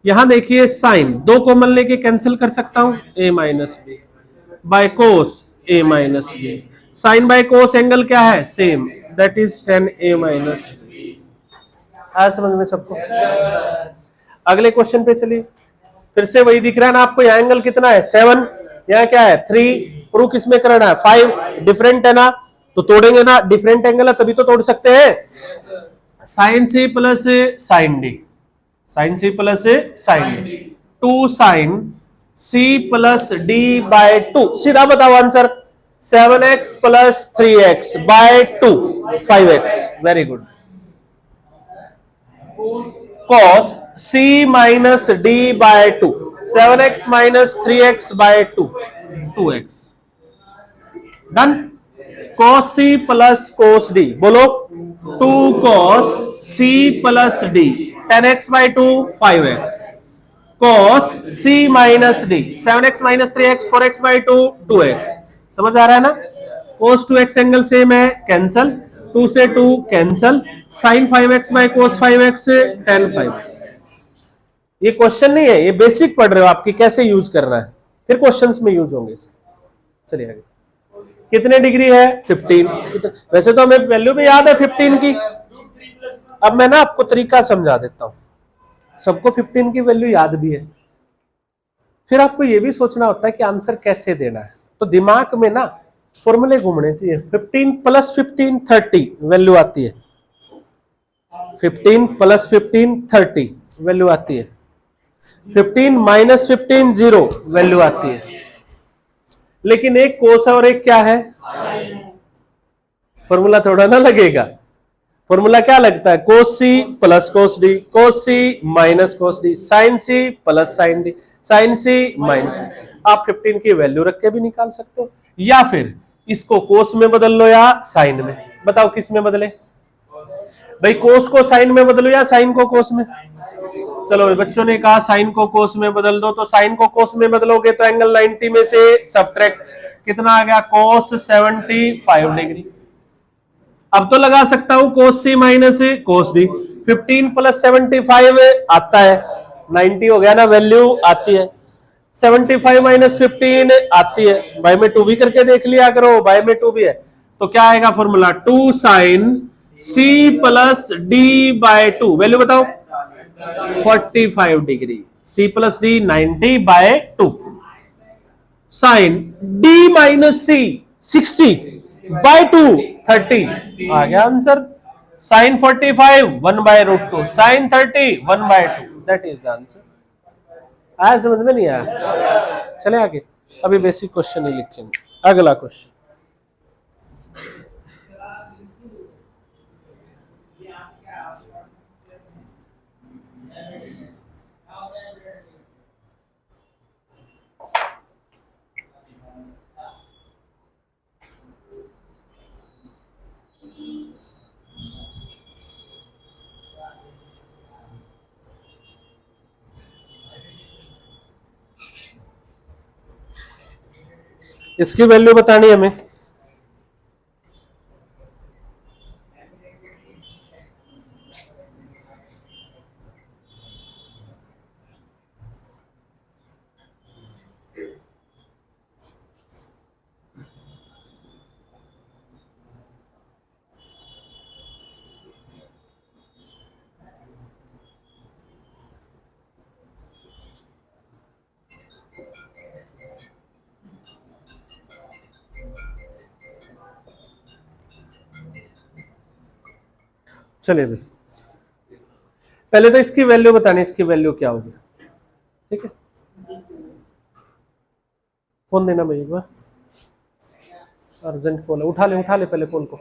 यहां देखिए साइन दो कॉमन लेके कैंसिल कर सकता हूं, a minus B by cos a minus B. Sine by cos angle क्या है? Same, that is 10a minus B. आया समझ में सबको? अगले क्वेश्चन पे चलिए, फिर से वही दिख रहा है ना आपको। यहाँ एंगल कितना है? 7, यहाँ क्या है? 3। प्रूव किसमें करना है? 5। डिफरेंट है ना, तो तोड़ेंगे ना, डिफरेंट एंगल है तभी तो तोड़ सकते हैं। Sine C plus sine D, sine C plus sine D, 2 sine C plus D by 2। सीधा बताओ answer, 7x plus 3x by 2, 5x। Very good. cos c minus D by 2, 7x minus 3x by 2, 2x। Done. cos c plus cos d, बोलो 2 cos c plus d, 10x by 2, 5x। cos c minus d, 7x minus 3x, 4x by 2, 2x। समझ आ रहा है ना? cos 2x एंगल सेम है, कैंसल, 2 से 2 cancel, sine 5x by cos 5x, tan 5x। ये क्वेश्चन नहीं है, ये बेसिक पढ़ रहे हो आपकी, कैसे यूज करना है, फिर क्वेश्चंस में यूज होंगे इसके। चलिए आगे, कितने डिग्री है? 15। वैसे तो हमें वैल्यू भी याद है 15 की। अब मैं ना आपको तरीका समझा देता हूं। सबको 15 की वैल्यू याद भी है, फिर आपको यह भी सोचना होता है कि आंसर कैसे देना है। तो दिमाग में ना फॉर्मूले घूमने चाहिए। 15 प्लस 15 30 वैल्यू आती है, 15 प्लस 15 30 वैल्यू आती है, 15 माइनस 15 0 वैल्यू आती है। लेकिन एक कोस है और एक क्या है? फॉर्मूला थोड़ा ना लगेगा। फॉर्मूला क्या लगता है? Cos c plus cos d, cos सी माइनस कोस डी, साइन सी प्लस साइन डी, साइन सी माइनस। आप 15 की वैल्यू रख के भी निकाल सकते हो, या फिर इसको कोस में बदल लो या साइन में। बताओ किस में बदले भाई? कोस को साइन में बदलो या साइन को कोस में? चलो बच्चों ने कहा साइन को कोस में बदल दो, तो साइन को कोस में बदलोगे तो एंगल 90 में से सब्ट्रैक्ट कितना आ गया? कोस 75 डिग्री। अब तो लगा सकता हूं कोस सी माइनस कोस डी, 15 प्लस 75 आता है, 90 हो गया ना, वैल्यू आती है। 75 माइनस 15 आती है, बाय में 2 भी करके देख लिया करो, बाय में 2 भी है। तो क्या आएगा formula? 2 sine C plus D by 2, value बताओ? 45 degree, c plus d 90 by 2, sine d minus c 60 by 2 30। आ गया answer. Sine 45 1/√2, sine 30 1/2, that is the answer. आया समझ में? नहीं आया? चले आगे, अभी बेसिक क्वेश्चन ही लिखेंगे। अगला क्वेश्चन, इसकी वैल्यू बतानी है हमें। चलिए भाई, पहले तो इसकी वैल्यू बतानी, इसकी वैल्यू क्या होगी। ठीक है, फोन देना भाई एक बार, अर्जेंट कॉल है, उठा ले पहले कॉल को।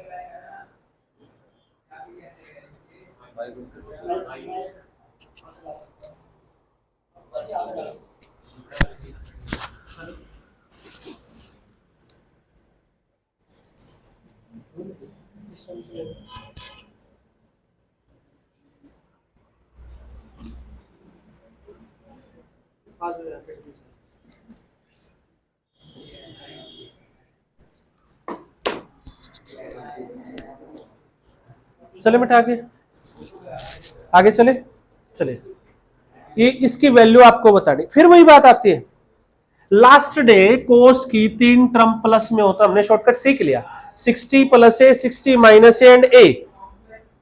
चले बेटा आगे चले ये इसकी वैल्यू आपको बतानी। फिर वही बात आती है, लास्ट डे कोस की 3 टर्म प्लस में होता, हमने शॉर्टकट सीख लिया, 60 plus a, 60 minus a and a.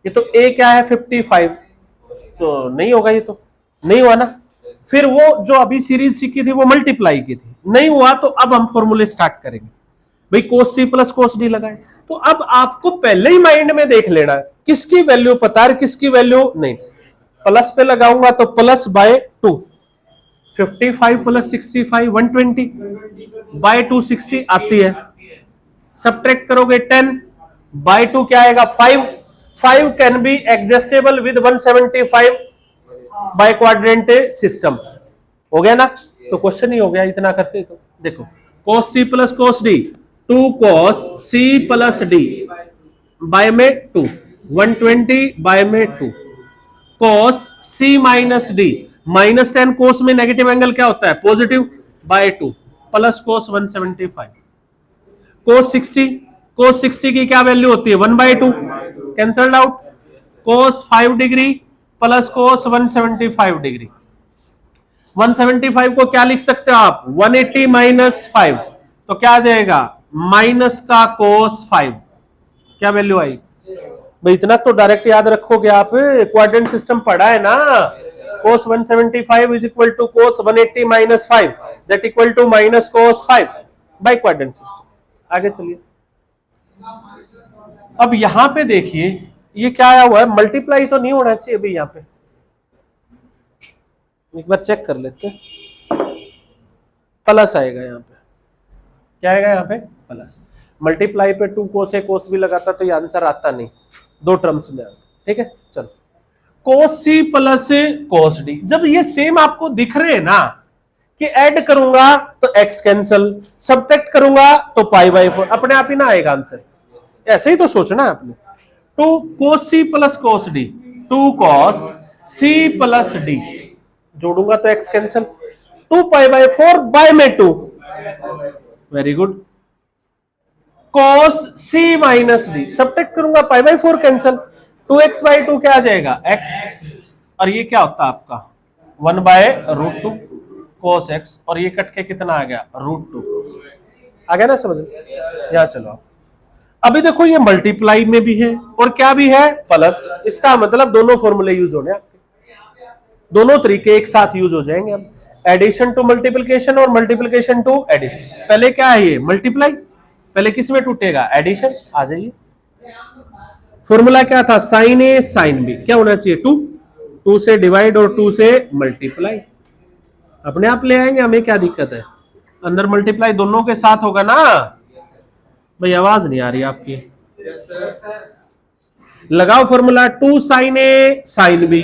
ये तो ए क्या है 55, तो नहीं होगा, ये तो नहीं हुआ ना। फिर वो जो अभी सीरीज सीखी थी वो मल्टीप्लाई की थी, नहीं हुआ, तो अब हम फॉर्मूले स्टार्ट करेंगे भाई, कोस सी प्लस कोस डी लगाए। तो अब आपको पहले ही माइंड में देख लेना है किसकी वैल्यू पता है, किसकी वैल्यू नहीं। प्लस पे लगाऊंगा तो प्लस बाय 2, 55 प्लस 65 120 बाय 2 60 आती है। सब्ट्रैक्ट करोगे 10 बाय 2 क्या आएगा 5 can be adjustable with 175 by quadrant system. हो गया ना, तो क्वेश्चन ही हो गया इतना करते। तो देखो cos c plus cos d, 2 cos c plus d by में 2, 120 बाय में 2, cos c minus d, minus 10 cos में नेगेटिव एंगल क्या होता है positive, by 2 plus cos 175, cos 60 की क्या वैल्यू होती है 1/2, cancelled out, cos 5 degree plus cos 175 degree. 175 को क्या लिख सकते हो आप 180 माइनस 5, तो क्या आ जाएगा माइनस का cos 5, क्या वैल्यू आई भाई। इतना तो डायरेक्ट याद रखोगे आप, क्वाड्रेंट सिस्टम पढ़ा है ना। cos 175 is equal to cos 180 minus 5 that equal to minus cos 5 by quadrant system. आगे चलिए, अब यहां पे देखिए ये क्या आया हुआ है, मल्टीप्लाई तो नहीं होना चाहिए भाई, यहां पे एक बार चेक कर लेते हैं, प्लस आएगा यहाँ पे, क्या आएगा यहाँ पे प्लस। मल्टीप्लाई पे 2 कोस है, कोस भी लगाता तो ये आंसर आता नहीं, 2 टर्म्स में आता। ठीक है, चलो कोस सी प्लस कोस डी, जब ये सेम आपको दिख रहे हैं ना कि ऐड करूंगा तो x कैंसल, सब्ट्रैक्ट करूंगा तो π/4, अपने आप ही ना आएगा आंसर। ऐसे ही तो सोचना है आपने। 2 cos c plus cos d, 2 cos c plus d, जोड़ूंगा तो x कैंसल, 2 π/4 बाय में 2, very good, cos c minus d, subtract करूंगा π/4 कैंसल, 2x/2 क्या आ जाएगा x, और ये क्या होता है आपका 1/√2 cos x, और ये कट के कितना आ गया √2 cos x। आ गया ना समझ में? यहां चलो आप अभी देखो ये मल्टीप्लाई में भी है और क्या भी है प्लस, इसका मतलब दोनों फॉर्मूले यूज होने आपके, दोनों तरीके एक साथ यूज हो जाएंगे। अब एडिशन टू मल्टीप्लिकेशन और मल्टीप्लिकेशन टू एडिशन, पहले क्या है ये मल्टीप्लाई, पहले किस में टूटेगा एडिशन। आ जाइए फॉर्मूला क्या था, साइन ए साइन बी क्या होना चाहिए, 2, 2 से डिवाइड और 2 से मल्टीप्लाई, अपने आप ले आएंगे, हमें क्या दिक्कत है, अंदर मल्टीप्लाई दोनों के साथ होगा ना। भाई आवाज नहीं आ रही आपकी, लगाओ formula, 2 sine a sine b,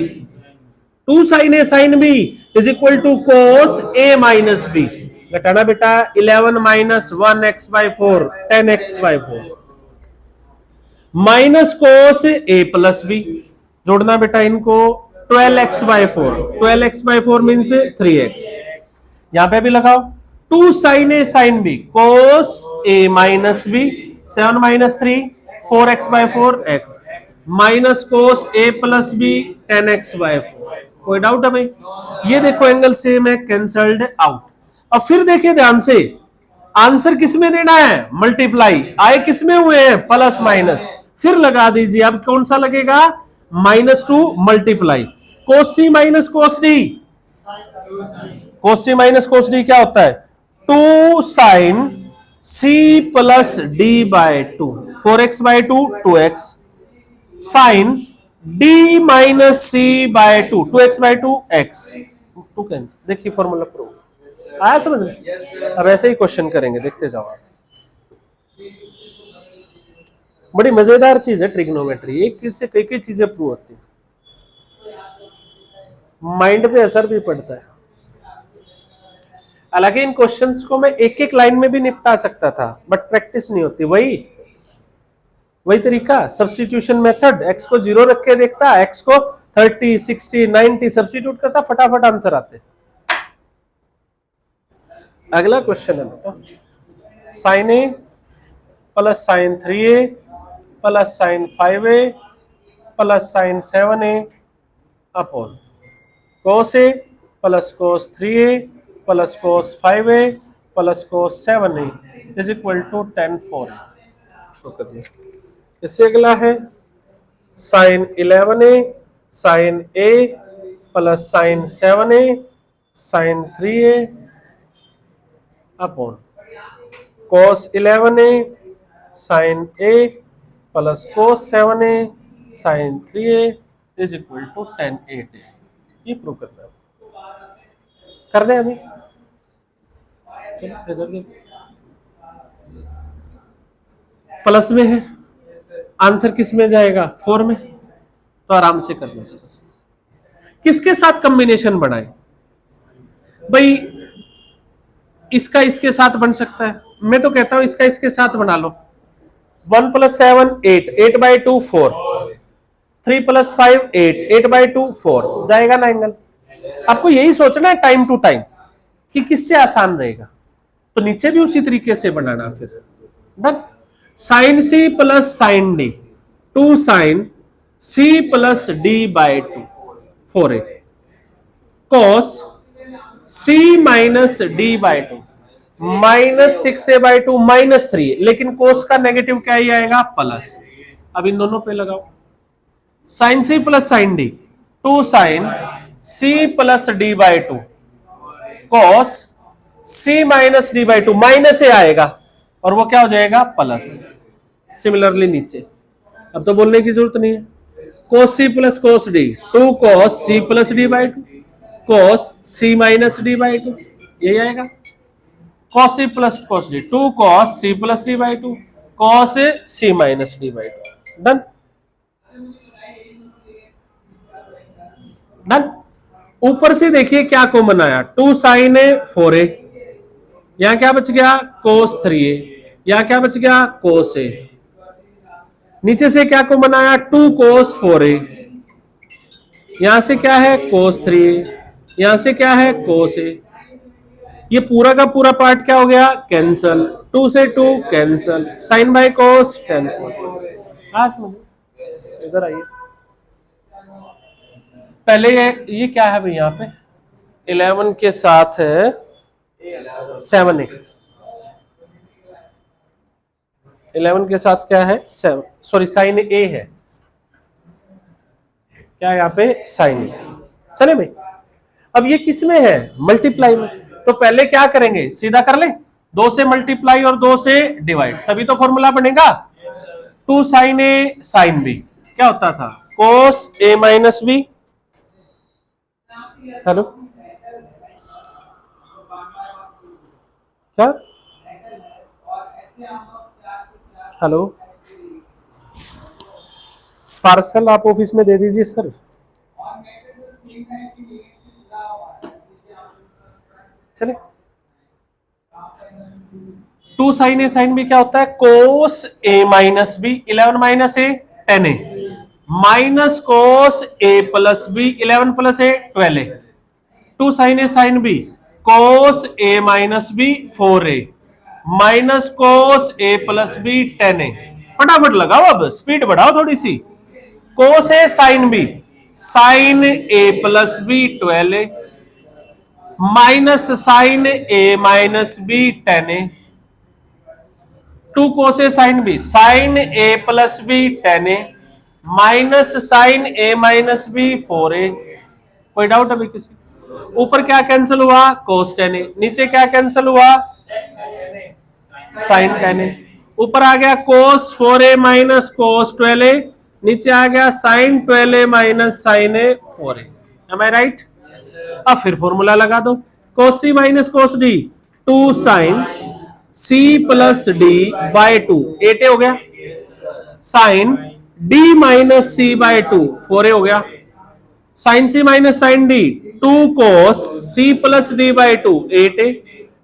2 sine a sine b is equal to cos a minus b, घटाना बेटा 11 minus 1x/4 10x/4 minus cos ए प्लस बी, जोड़ना बेटा इनको 12x/4 12x/4 मीन्स 3x, यहां पे भी लगाओ 2 sine a sine b cos a minus b 7 minus 3 4x/4 x minus cos A plus b 10x/4, कोई डाउट है भाई, ये देखो एंगल सेम है, कैंसल्ड आउट। अब फिर देखिए ध्यान से, आंसर किसमें देना है, मल्टीप्लाई, आए किसमें हुए हैं, प्लस माइनस, फिर लगा दीजिए, अब कौन सा लगेगा, -2 मल्टीप्लाई कोस सी माइनस कोस डी, कोस सी माइनस कोस डी क्या होता है, 2 sine C plus D by 2 4x/2 2x sine d minus C by 2 2x/2 x 2 cancel, देखिए फॉर्मूला प्रूव आया समझ में। अब ऐसे ही क्वेश्चन करेंगे, देखते जाओ आप, बड़ी मजेदार चीज है ट्रिग्नोमेट्री, एक चीज से कई कई चीजें प्रूव होती है, माइंड पे असर भी पड़ता है। हालांकि इन क्वेश्चंस को मैं एक एक लाइन में भी निपटा सकता था, बट प्रैक्टिस नहीं होती, वही तरीका, सब्स्टिट्यूशन मेथड, x को 0 रख के देखता, x को 30 60 90 सब्स्टिट्यूट करता, फटाफट आंसर आते। अगला क्वेश्चन है बेटा, sine A plus sine 3a plus sine 5a plus sine 7a upon cos A plus cos 3a plus cos 5a plus cos 7a is equal to tan 4a। तो कर दिया। इससे अगला है sine 11a sine a plus sine 7a sine 3a upon cos 11a sine a plus cos 7a sine 3a is equal to tan 8a। ये प्रूव करना है, कर दें अभी, चलो इधर प्लस में है, आंसर किस में जाएगा, 4 में, तो आराम से कर लो। किसके साथ कॉम्बिनेशन बनाए भाई, इसका इसके साथ बन सकता है, मैं तो कहता हूं इसका इसके साथ बना लो, 1 + 7 8 8/2 4 3 + 5 8 8/2 4 जाएगा ना एंगल। आपको यही सोचना है टाइम टू टाइम कि किससे आसान रहेगा, तो नीचे भी उसी तरीके से बनाना। फिर done, sine C plus sine D 2 sine C plus D by 2 4a cos C minus D by 2 -6a/2 -3, लेकिन कोस का नेगेटिव क्या ही आएगा, प्लस। अब इन दोनों पे लगाओ, sine C plus sine D 2 sine C plus D by 2 cos C minus D by 2 minus a आएगा और वो क्या हो जाएगा, प्लस। सिमिलरली नीचे, अब तो बोलने की जरूरत नहीं है, cos c plus cos d 2 cos c plus d by 2 cos c minus d by 2, यही आएगा। cos c plus cos d 2 cos c plus d by 2 cos c minus d by 2। Done done. ऊपर से देखिए क्या कॉमन आया, 2 साइन 4a, यहां क्या बच गया, cos 3a, यहां क्या बच गया, cos a। नीचे से क्या कॉमन आया, 2 cos 4a, यहां से क्या है, cos 3a, यहां से क्या है, cos a। ये पूरा का पूरा पार्ट क्या हो गया, कैंसल, 2 से 2 cancel, sine by cos tan 4। इधर आइए, पहले ये क्या है भाई, यहाँ पे 11 के साथ है 7a, 11 के साथ क्या है, सॉरी साइन ए है, क्या यहाँ पे साइन ए। चले भाई, अब ये किस में है, मल्टीप्लाई में, तो पहले क्या करेंगे, सीधा कर लें, 2 से मल्टीप्लाई और 2 से डिवाइड, तभी तो फॉर्मूला बनेगा। 2 साइन ए साइन बी क्या होता था, cos a minus b, hello क्या, हेलो, पार्सल आप ऑफिस में दे दीजिए सर। चले, two sine a sine b क्या होता है, cos a minus b, 11 minus a 10 A, minus cos A plus b, 11 plus a 12 a, two sine a sine b, cos a minus B 4 a, minus cos A plus B 10 a. फटाफट लगाओ, अब स्पीड बढ़ाओ थोड़ी सी। कोस A sine B, sine A plus B 12 A, minus sine A minus B 10 A, two cos A sine B, sine A plus B 10 A, minus sine A minus B 4 A. कोई डाउट अभी किसी, ऊपर क्या कैंसिल हुआ, कोस 10 ए, नीचे क्या कैंसिल हुआ, साइन 10 ए, ऊपर आ गया कोस 4 ए माइनस कोस 12 ए, नीचे आ गया sine 12 A minus sine a 4 a. Am I right? अब फिर फॉर्मूला लगा दो, cos C minus cos d, 2 sine C plus D by 2, 8 a हो गया, sine d minus C by 2, 4 a हो गया, sine C minus sine D, 2 cos c plus D by 2, 8 a,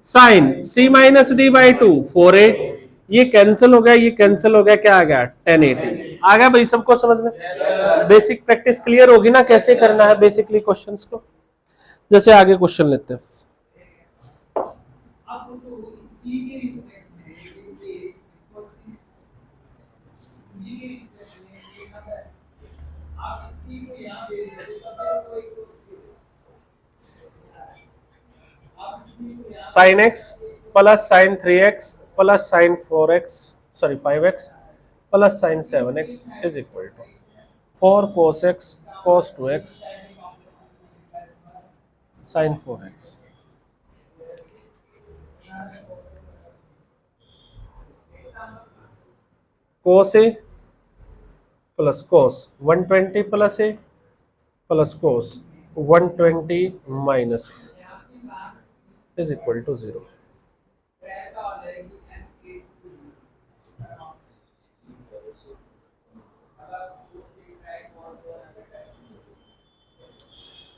sine C minus D by 2, 4 a. ये कैंसिल हो गया, ये कैंसिल हो गया, क्या आ गया, 1080 आ गया भाई। सबको समझ में, बेसिक प्रैक्टिस क्लियर होगी ना कैसे करना है बेसिकली क्वेश्चंस को। जैसे आगे क्वेश्चन लेते हैं, sine X plus sine 3x plus sine 4x sorry 5x plus sine 7x is equal to 4 cos x cos 2x sine 4x। cos a plus cos 120 plus a plus cos 120 minus a is equal to 0।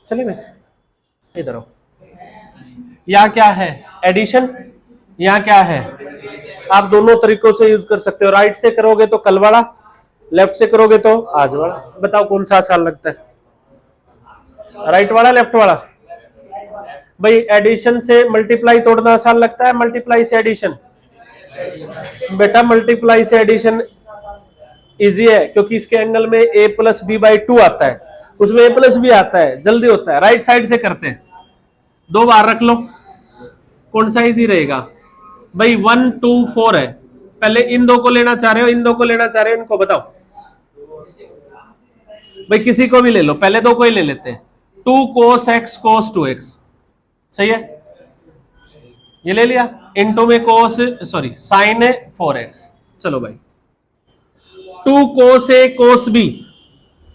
चलिए भाई इधर आओ, यहाँ क्या है, एडिशन, यहाँ क्या है, आप दोनों तरीकों से यूज कर सकते हो। राइट से करोगे तो कल वाला, लेफ्ट से करोगे तो आज वाला। बताओ कौन सा आसान लगता है, राइट वाला लेफ्ट वाला? भाई एडिशन से मल्टीप्लाई तोड़ना आसान लगता है, मल्टीप्लाई से एडिशन? बेटा मल्टीप्लाई से एडिशन इजी है, क्योंकि इसके एंगल में a प्लस बी बाई 2 आता है, उसमें a प्लस बी आता है, जल्दी होता है। राइट साइड से करते हैं, 2 बार रख लो, कौन सा इजी रहेगा भाई? 1 2 4 है, पहले इन दो को लेना चाह रहे हो, इन दो को लेना चाह रहे हो, इनको बताओ भाई, किसी को भी ले लो, पहले दो को ही ले लेते हैं। 2 cos x cos 2x सही है, ये ले लिया, इनटू में cos सॉरी साइन 4x। चलो भाई 2 cos a cos b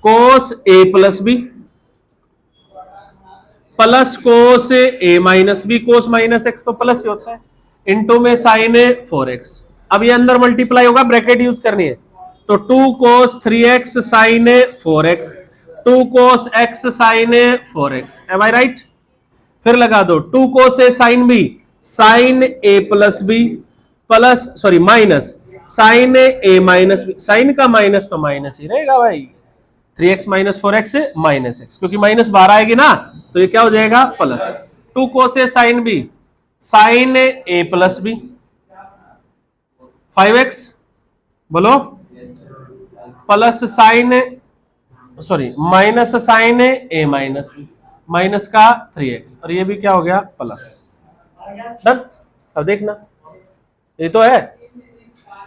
cos a plus b plus cos a minus b, cos minus x तो प्लस ही होता है, इनटू में साइन 4x। अब ये अंदर मल्टीप्लाई होगा, ब्रैकेट यूज करनी है, तो 2 cos 3x sine 4x, 2 cos x sine 4x। Am I right? फिर लगा दो 2 cos a sine b sine a plus b plus sorry minus sine a minus b, sine का माइनस तो माइनस ही रहेगा भाई, 3x minus 4x minus x, क्योंकि माइनस 12 आएगी ना, तो ये क्या हो जाएगा plus. 2 cos a sine b sine a plus b, 5x बोलो plus sign sorry minus sine a minus b, minus का 3x, और ये भी क्या हो गया प्लस। डन? अब देखना, ये तो है,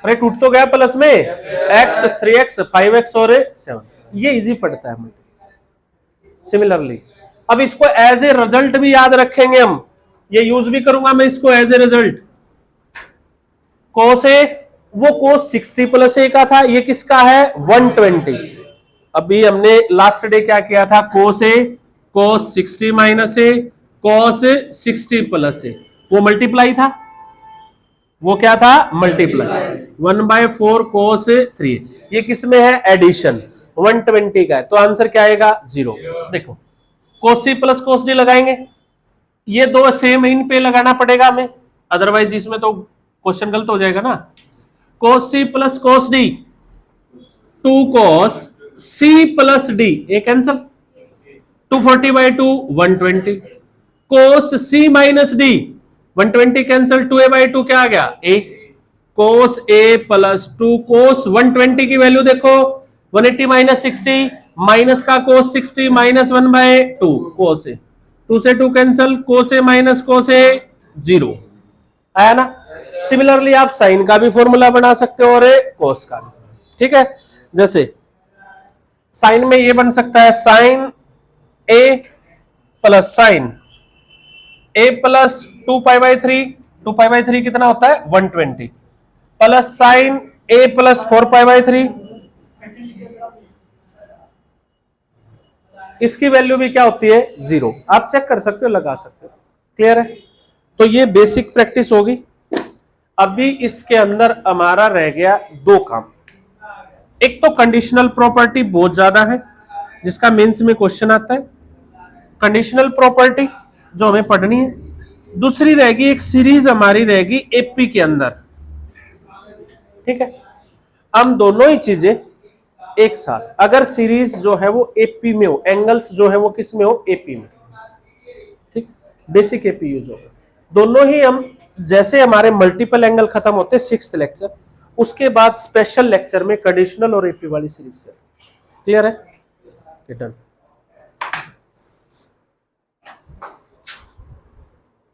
अरे टूट तो गया प्लस में, x 3x 5x और 7, ये इजी पड़ता है। सिमिलरली अब इसको एज ए रिजल्ट भी याद रखेंगे हम, ये यूज भी करूंगा मैं इसको as a result. cos a वो cos 60 प्लस a का था, ये किसका है 120, अभी हमने लास्ट डे क्या किया था, cos A cos 60 minus A cos 60 plus A, वो मल्टीप्लाई था, वो क्या था मल्टीप्लाई, 1/4 cos 3, ये किसमें है एडिशन, 120 का है, तो आंसर क्या आएगा 0। देखो cos C plus cos D लगाएंगे, ये दो सेम इन पे लगाना पड़ेगा हमें, अदरवाइज इसमें तो क्वेश्चन गलत हो जाएगा ना। cos C plus cos D, 2 cos C plus D, ये cancel, 240/2 120, cos C minus D 120 cancel, 2a/2 क्या आ गया a, cos A plus 2 cos 120 की वैल्यू देखो 180 माइनस 60, माइनस का cos 60 माइनस 1/2 cos A, 2 से 2 cancel, cos A minus cos A 0 आया ना। सिमिलरली आप साइन का भी फॉर्मूला बना सकते हो और cos का भी, ठीक है। जैसे साइन में ये बन सकता है sine A plus sine A plus 2π/3, 2π/3 कितना होता है 120, प्लस साइन A प्लस 4π/3, इसकी वैल्यू भी क्या होती है 0, आप चेक कर सकते हो, लगा सकते हो, क्लियर है। तो ये बेसिक प्रैक्टिस होगी। अभी इसके अंदर हमारा रह गया दो काम, एक तो कंडीशनल प्रॉपर्टी बहुत ज्यादा है जिसका मेंस में क्वेश्चन आता है, कंडीशनल प्रॉपर्टी जो हमें पढ़नी है, दूसरी रहेगी एक सीरीज हमारी रहेगी एपी के अंदर, ठीक है। हम दोनों ही चीजें एक साथ, अगर सीरीज जो है वो एपी में हो, एंगल्स जो है वो किस में हो एपी में, ठीक, बेसिक एपी यूज होगा, दोनों ही हम, जैसे हमारे मल्टीपल एंगल खत्म होते हैं 6th लेक्चर, उसके बाद स्पेशल लेक्चर में कंडीशनल और एपी वाली सीरीज करें, क्लियर है, डन।